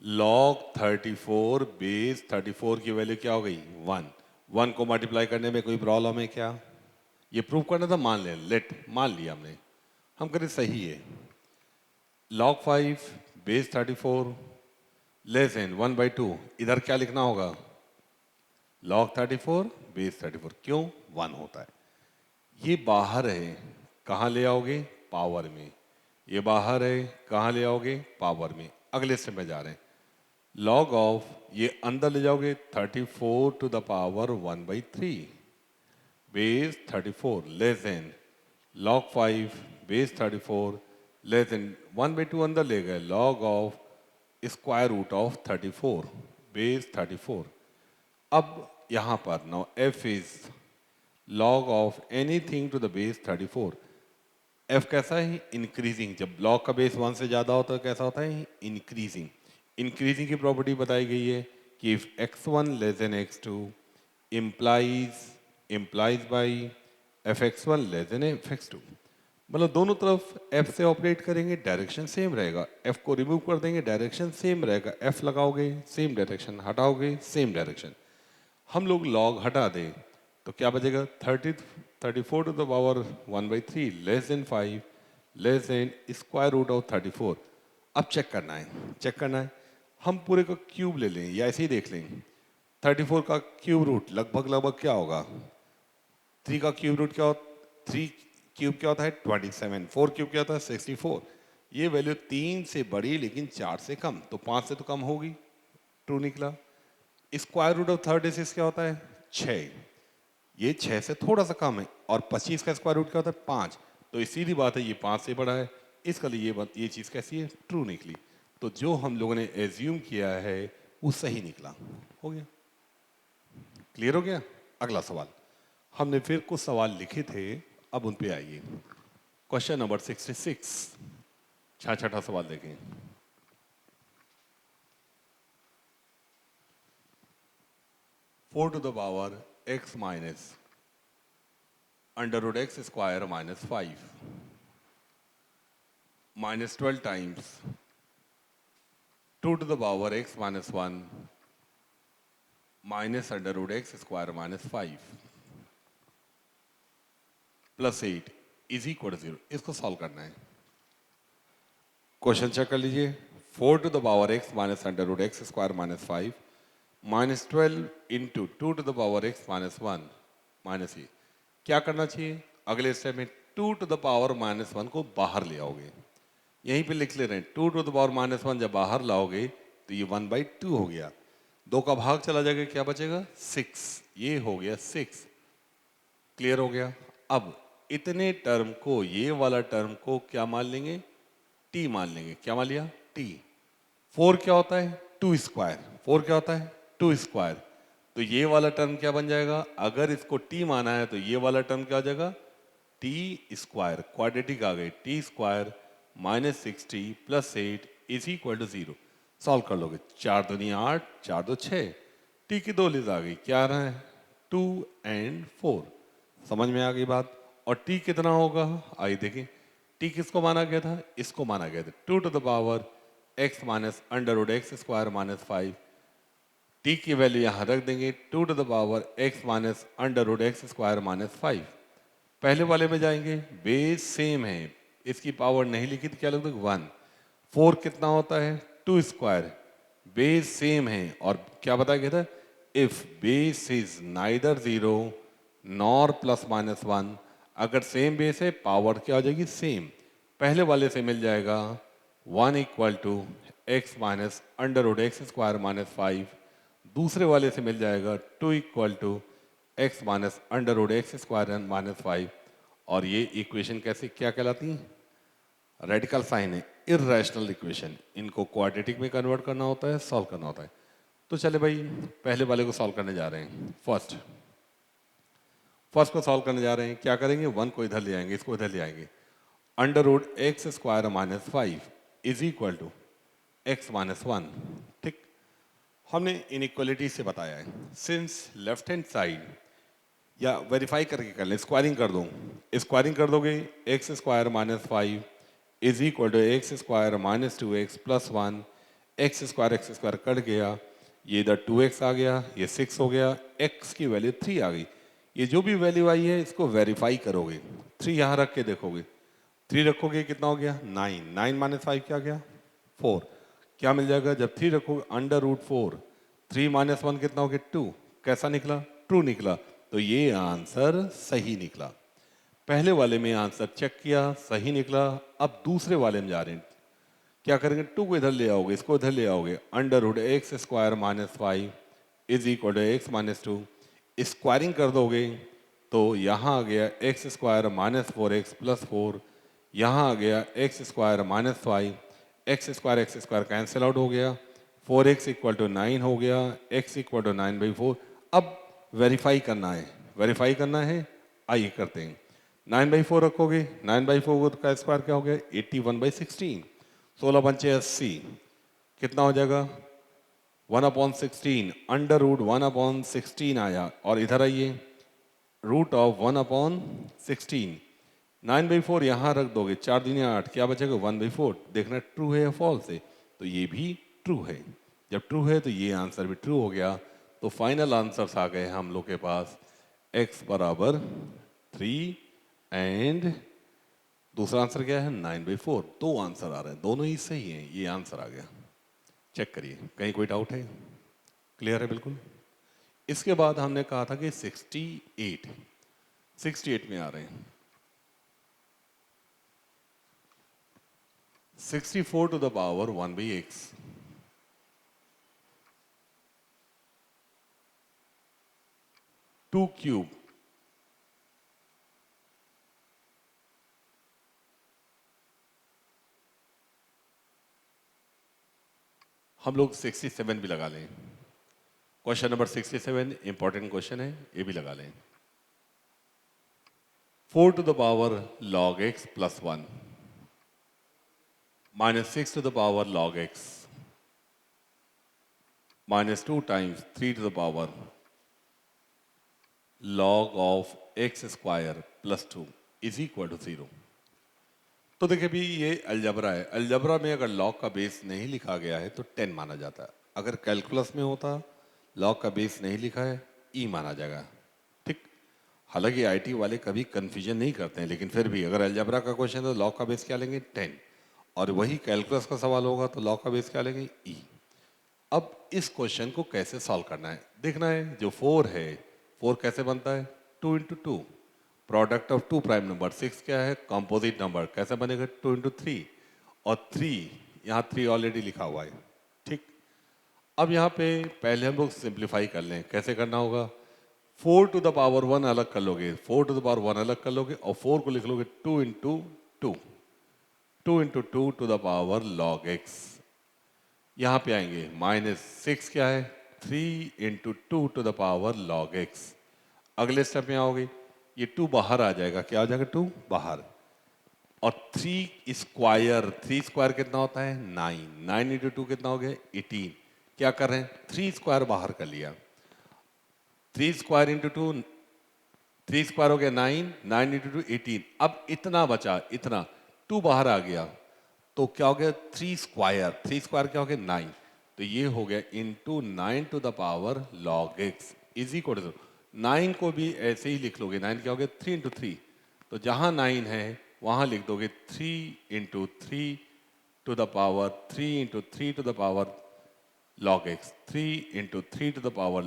log 34 base 34 की value क्या हो गई 1 को मल्टीप्लाई करने में कोई प्रॉब्लम है क्या? ये प्रूव करना था, मान लें, मान लिया हमने, हम करें सही है। log 5 बेस 34 लेस देन 1/2, इधर क्या लिखना होगा? log 34 बेस 34, क्यों 1 होता है। ये बाहर है, कहाँ ले आओगे? पावर में। ये बाहर है, कहाँ ले आओगे? पावर में। अगले स्टेप में जा रहे हैं। log ऑफ, ये अंदर ले जाओगे 34 to the power 1/3 base 34 less than log 5 base 34 less than 1/2 अंदर ले गए, log of square root of 34 base 34। अब यहाँ पर now f is log of anything to the base 34। f कैसा है? इंक्रीजिंग। जब log का बेस 1 से ज़्यादा होता है कैसा होता है? इंक्रीजिंग। इंक्रीजिंग की प्रॉपर्टी बताई गई है कि if x1 less than x2 implies by fx1 less than fx2, मतलब दोनों तरफ f से ऑपरेट करेंगे, डायरेक्शन सेम रहेगा। f को रिमूव कर देंगे, डायरेक्शन सेम रहेगा। f लगाओगे सेम डायरेक्शन, हटाओगे सेम डायरेक्शन। हम लोग log हटा दें तो क्या बचेगा? 34 to the power 1/3 less than 5 less than square root of 34। अब चेक करना है, हम पूरे का क्यूब ले लें या ऐसे ही देख लें। 34 का क्यूब रूट लगभग क्या होगा? 3 का क्यूब रूट क्या होता? 3 क्यूब क्या होता है? 27। 4 क्यूब क्या होता है? 64। ये वैल्यू 3 से बड़ी लेकिन 4 से कम, तो 5 से तो कम होगी, ट्रू निकला। स्क्वायर रूट ऑफ 36 क्या होता है? 6। ये 6 से थोड़ा सा कम है, और 25 का स्क्वायर रूट क्या होता है? 5। तो ये सीधी बात है, ये 5 से बड़ा है, इसका लिए ये चीज़ कैसी है? ट्रू निकली। तो जो हम लोगों ने एज्यूम किया है वो सही निकला। हो गया, क्लियर हो गया। अगला सवाल, हमने फिर कुछ सवाल लिखे थे, अब उन पे आइए। क्वेश्चन नंबर 66, छठा सवाल देखें। Four to the power x minus under root x square minus 5 minus 12 times 2 to the power x minus 1 minus under root x square minus 5 plus 8 is equal 0। इसको सॉल्व करना है। क्वेश्चन चेक कर लीजिए। 4 to the power x minus under root x square minus 5 minus 12 into 2 to the power x minus 1 minus A. क्या करना चाहिए? अगले step में 2 टू द पावर माइनस 1 को बाहर ले आओगे, यहीं पे लिख ले रहे हैं। 2 टू द पावर माइनस 1 जब बाहर लाओगे तो ये 1/2 हो गया, 2 का भाग चला जाएगा, क्या बचेगा? 6। ये हो गया 6। क्लियर हो गया। अब इतने टर्म को, ये वाला टर्म को क्या मान लेंगे? टी मान लेंगे। क्या मान लिया? टी। 4 क्या होता है? 2 स्क्वायर। 4 क्या होता है? 2 स्क्वायर। तो ये वाला टर्म क्या बन जाएगा? अगर इसको टी माना है तो ये वाला टर्म क्या हो जाएगा? T square. क्वाड्रेटिक आ गई, t square minus 60 plus 8 is equal to 0। Solve कर लोगे, 4 दूनी 8, 4 दो 6, टी की 2 लिस्ट आ गई, क्या आ रहा है? 2 एंड 4। समझ में आ गई बात। और टी कितना होगा? आइए देखें, टी किसको माना गया था? इसको माना गया था। 2 to the power x minus under root x square minus 5। T की वैल्यू यहाँ रख देंगे, 2 to the power x minus under root x square minus 5। पहले वाले में जाएंगे, बेस सेम है, इसकी पावर नहीं लिखी तो क्या लिख दोगे? 1। 4 कितना होता है? 2 स्क्वायर। बेस सेम है, और क्या बताया गया था? If base is neither 0 nor plus minus 1, अगर सेम बेस है पावर क्या हो जाएगी? सेम। पहले वाले से मिल जाएगा 1 equal to x minus under root x square minus 5। दूसरे वाले से मिल जाएगा 2 equal to x minus under root x square minus 5। और ये इक्वेशन कैसे क्या कहलाती हैं? रेडिकल साइन है, इर्रेशनल इक्वेशन। इनको क्वाड्रेटिक में कन्वर्ट करना होता है, सॉल्व करना होता है। तो चले भाई, पहले वाले को सॉल्व करने जा रहे हैं। फर्स्ट को सॉल्व करने जा रहे हैं। क्या करेंगे? 1 को इधर ले आएंगे, इसको इधर ले आएंगे। Under root x square minus 5 is equal to x minus 1। ठीक, हमने इनइक्वालिटी से बताया है, सिंस लेफ्ट हैंड साइड, या वेरीफाई करके कर लें, स्क्वायरिंग कर दो। स्क्वायरिंग कर दोगे, x square minus 5 is equal to x square minus 2x plus 1 x square cut गया, ये इधर 2x आ गया, ये 6 हो गया, x की वैल्यू 3 आ गई। ये जो भी वैल्यू आई है इसको वेरीफाई करोगे, 3 यहाँ रख के देखोगे, 3 रखोगे कितना हो गया 9, 9 माइनस 5 क्या गया 4। क्या मिल जाएगा जब 3 रखोगे √4, 3 माइनस 1 कितना हो गया 2। कैसा निकला ट्रू निकला, तो ये आंसर सही निकला। पहले वाले में आंसर चेक किया सही निकला। अब दूसरे वाले में जा रहे हैं, क्या करेंगे 2 को इधर ले आओगे, इसको इधर ले आओगे, √x² - 5 is equal to x - 2, squaring कर दोगे तो यहाँ आ गया x² - 4x + 4, यहाँ आ गया x² - 5, x² कैंसिल आउट हो गया, 4x = 9 हो गया, x = 9/4। अब वेरीफाई करना है, वेरीफाई करना है, आइए करते हैं। 9/4 रखोगे, 9/4 का स्क्वायर क्या हो गया 81/16, 16 पंचे 80, कितना हो जाएगा 1/16, √1/16 आया। और इधर आइए √1/16, 9/4 यहाँ रख दोगे, 4 दूनी 8, क्या बचेगा 1/4। देखना ट्रू है या फॉल्स है, तो ये भी ट्रू है। जब ट्रू है तो ये आंसर भी ट्रू हो गया। तो फाइनल आंसर्स आ गए हम लोग के पास, x = 3 एंड दूसरा आंसर क्या है 9/4। दो आंसर आ रहे हैं, दोनों ही सही हैं, ये आंसर आ गया। चेक करिए, कहीं कोई डाउट है? क्लियर है बिल्कुल। इसके बाद हमने कहा था कि 68 में आ रहे हैं। 64 ⁴ 1/x, टू क्यूब, हम लोग 67 भी लगा लें। क्वेश्चन नंबर 67 इंपॉर्टेंट क्वेश्चन है, ये भी लगा लें। 4 log x + 1 -6 log x -2 × 3 log of x² + 2 is equal to 0। तो देखिए भी ये अलजबरा है, अलजबरा में अगर लॉग का बेस नहीं लिखा गया है तो 10 माना जाता है। अगर कैलकुलस में होता लॉग का बेस नहीं लिखा है ई माना जाएगा। ठीक, हालांकि आईटी वाले कभी कंफ्यूजन नहीं करते हैं, लेकिन फिर भी अगर अलजबरा का क्वेश्चन है तो लॉग का बेस क्या लेंगे 10, और वही कैलकुलस का सवाल होगा तो लॉग का बेस क्या लेंगे ई। अब इस क्वेश्चन को कैसे सॉल्व करना है देखना है। जो 4 है, 4 कैसे बनता है 2 × 2, प्रोडक्ट ऑफ 2 प्राइम नंबर। 6 क्या है कंपोजिट नंबर, कैसे बनेगा 2 × 3, और 3 यहाँ 3 ऑलरेडी लिखा हुआ है। ठीक, अब यहाँ पे पहले हम लोग सिंप्लीफाई कर लें। कैसे करना होगा 4⁴ अलग कर लोगे, 4⁴ अलग कर लोगे और 4 को लिख लोगे 2 × 2, 2 × 2 log x। यहाँ पे आएंगे -6 क्या है 3 × 2 log x। अगले स्टेप में आओगे, ये 2 बाहर आ जाएगा, क्या आ जाएगा 2 बाहर, और 3 स्क्वायर कितना होता है 9, 9 × 2 कितना हो गया 18। क्या कर रहे हैं 3 स्क्वायर बाहर कर लिया, 3 स्क्वायर × 2, 3 स्क्वायर हो गया 9, 9 × 2 18। अब इतना बचा, इतना 2 बाहर आ गया तो क्या हो गया 3 स्क्वायर, 3 स्क्वायर क्या हो गया 9, तो ये हो गया × 9 log x is equal to 9 को भी ऐसे ही लिख लोगे, 9 क्या हो गया 3 × 3, तो जहाँ 9 है वहाँ लिख दोगे 3 × 3 log x, 3 × 3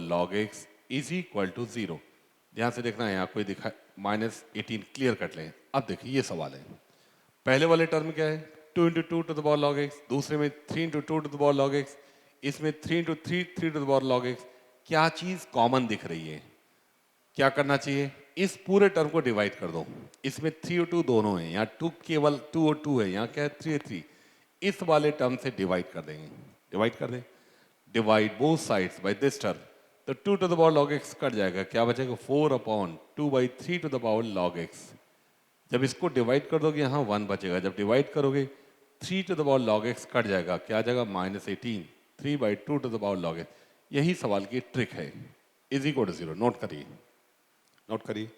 log x is equal to 0। ध्यान से देखना है, यहाँ कोई दिखा -18 क्लियर कट लें। अब देखिए ये सवाल है, पहले वाले टर्म क्या है 2 × 2 log x, दूसरे में 3 × 2 log x, इसमें 3 × 3 log x। क्या चीज़ कॉमन दिख रही है, क्या करना चाहिए इस पूरे टर्म को डिवाइड कर दो। इसमें 3 और 2 दोनों हैं, यहाँ 2 केवल 2 और 2 है, यहाँ क्या है 3 और 3। इस वाले टर्म से डिवाइड कर देंगे, डिवाइड कर दें, divide both sides by this term, तो 2 log x कट जाएगा, क्या बचेगा 4/2/3 log x। जब इसको डिवाइड कर दोगे यहाँ 1 बचेगा, जब डिवाइड करोगे 3 log x कट जाएगा, क्या आ जाएगा -18, 3/2 log x। यही सवाल की ट्रिक है, इज इक्वल टू 0। नोट करिए, नोट करिए,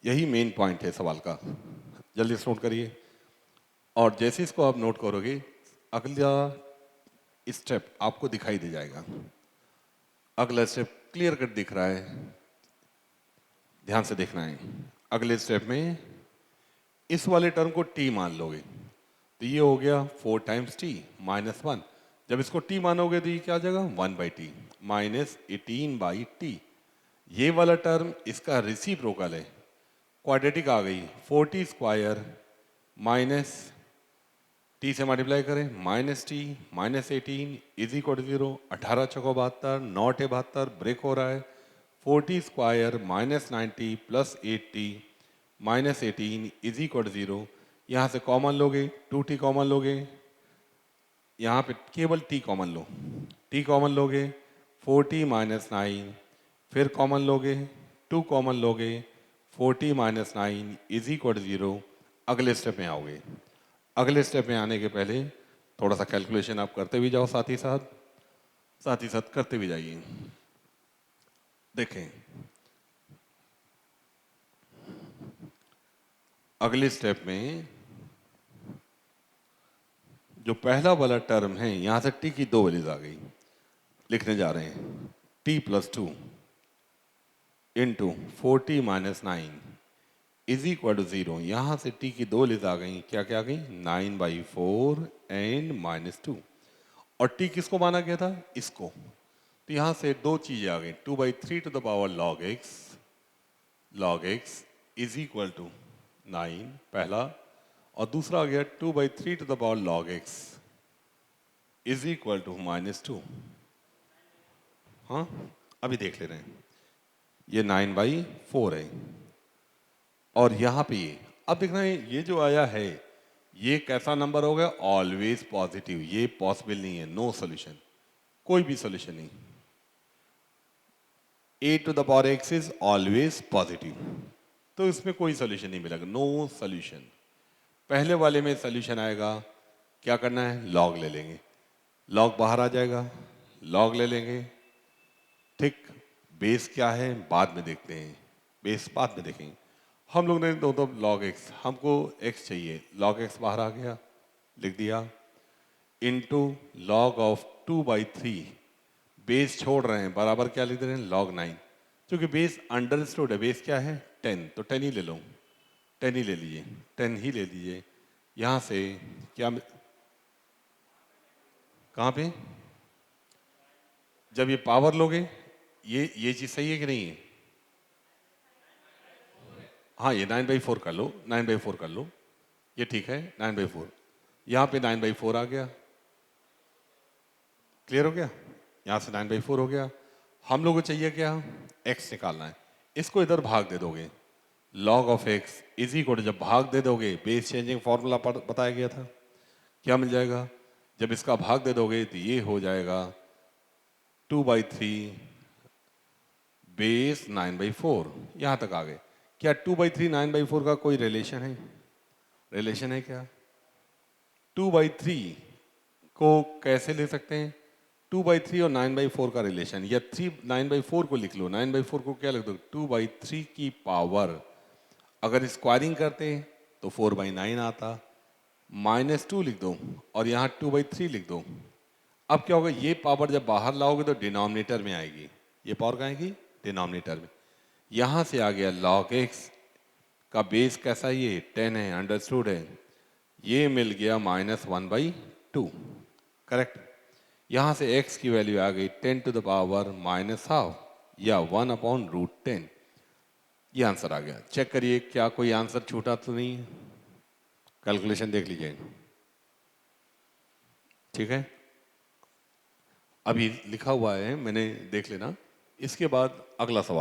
यही मेन पॉइंट है सवाल का, जल्दी से नोट करिए। और जैसे इसको आप नोट करोगे, अगला स्टेप आपको दिखाई दे जाएगा। अगला स्टेप क्लियर कट दिख रहा है, ध्यान से देखना है। अगले स्टेप में इस वाले टर्म को t मान लोगे तो ये हो गया 4 टाइम्स टी माइनस 1। जब इसको t मानोगे तो ये क्या आ जाएगा 1/t माइनस 18/t। ये वाला टर्म इसका रिसिप्रोकल है, क्वाड्रेटिक आ गई 4t स्क्वायर माइनस टी से मल्टीप्लाई करें minus T minus 18 is equal 0। 18 चौको 72, 9 टे 72, ब्रेक हो रहा है। 40 square minus 90 plus 80 minus 18 is equal 0। यहाँ से कॉमन लोगे 2t कॉमन लोगे, यहाँ पे केवल t कॉमन लो, t कॉमन लोगे 40 माइनस 9, फिर कॉमन लोगे 2 कॉमन लोगे 40 माइनस 9 इज इक्वल 0। अगले स्टेप में आओगे। अगले स्टेप में आने के पहले थोड़ा सा कैलकुलेशन आप करते भी जाओ, साथ ही साथ करते भी जाइए। देखें अगले स्टेप में जो पहला वाला टर्म है यहां से t की 2 वैल्यूज आ गई, लिखने जा रहे हैं t plus 2 into 40 minus 9 is equal to 0। यहां से t की 2 वैल्यूज आ गई, क्या क्या आ गई 9/4 एंड माइनस 2। और t किसको माना गया था, इसको। तो यहां से दो चीजें आ गई 2/3 to the power log x is equal to 9 पहला, और दूसरा आ गया 2/3 to the power log x is equal to minus 2। हाँ अभी देख ले रहे हैं, ये 9/4 है और यहां पे ये अब देखना है ये जो आया है ये कैसा नंबर हो गया, ऑलवेज पॉजिटिव। ये पॉसिबल नहीं है, नो सोल्यूशन, कोई भी सोल्यूशन नहीं। a to the power x is always positive, तो इसमें कोई सोल्यूशन नहीं मिलेगा, नो सोल्यूशन। पहले वाले में सोल्यूशन आएगा, क्या करना है लॉग ले लेंगे, लॉग बाहर आ जाएगा, लॉग ले लेंगे। ठीक, बेस क्या है बाद में देखते हैं, बेस बाद में देखेंगे। हम लोग ने दो log x, हमको x चाहिए, log x बाहर आ गया, लिख दिया इनटू log ऑफ 2/3, बेस छोड़ रहे हैं बराबर क्या लिख दे रहे हैं log 9। क्योंकि बेस अंडरस्टूड है, बेस क्या है 10, तो 10 ही ले लो, 10 ही ले लीजिए, 10 ही ले लीजिए। यहां से क्या कहां पे जब ये पावर लोगे ये चीज सही है कि नहीं है, हाँ ये 9/4 कर लो, 9/4 कर लो, ये ठीक है 9/4। यहाँ पे 9/4 आ गया, क्लियर हो गया, यहाँ से 9/4 हो गया। हम लोग को चाहिए क्या, x निकालना है, इसको इधर भाग दे दोगे, log of x is equal, जब भाग दे दोगे बेस चेंजिंग फॉर्मूला बताया गया था, क्या मिल जाएगा, जब इसका भाग दे दोगे तो ये हो जाएगा 2/3 बेस 9/4। यहाँ तक आ गए। क्या 2/3 9/4 का कोई रिलेशन है, रिलेशन है क्या, 2/3 को कैसे ले सकते हैं, 2/3 और 9/4 का रिलेशन, या 9/4 को लिख लो, 9/4 को क्या लिख दो 2/3 की पावर, अगर स्क्वायरिंग करते तो 4/9 आता, -2 लिख दो और यहाँ 2/3 लिख दो। अब क्या होगा, ये पावर जब बाहर लाओगे तो डिनोमिनेटर में आएगी, ये पावर कहाँ आएगी डिनोमिनेटर में। यहाँ से आ गया log x का बेस कैसा है, ये 10 है, अंडरस्टूड है, ये मिल गया -1/2, करेक्ट। यहाँ से x की वैल्यू आ गई 10 टू द पावर -12 या 1/√10, ये आंसर आ गया। चेक करिए क्या कोई आंसर छूटा तो नहीं, कैलकुलेशन देख लीजिए, ठीक है। अभी लिखा हुआ है मैंने, देख लेना। इसके बाद अगला सवाल।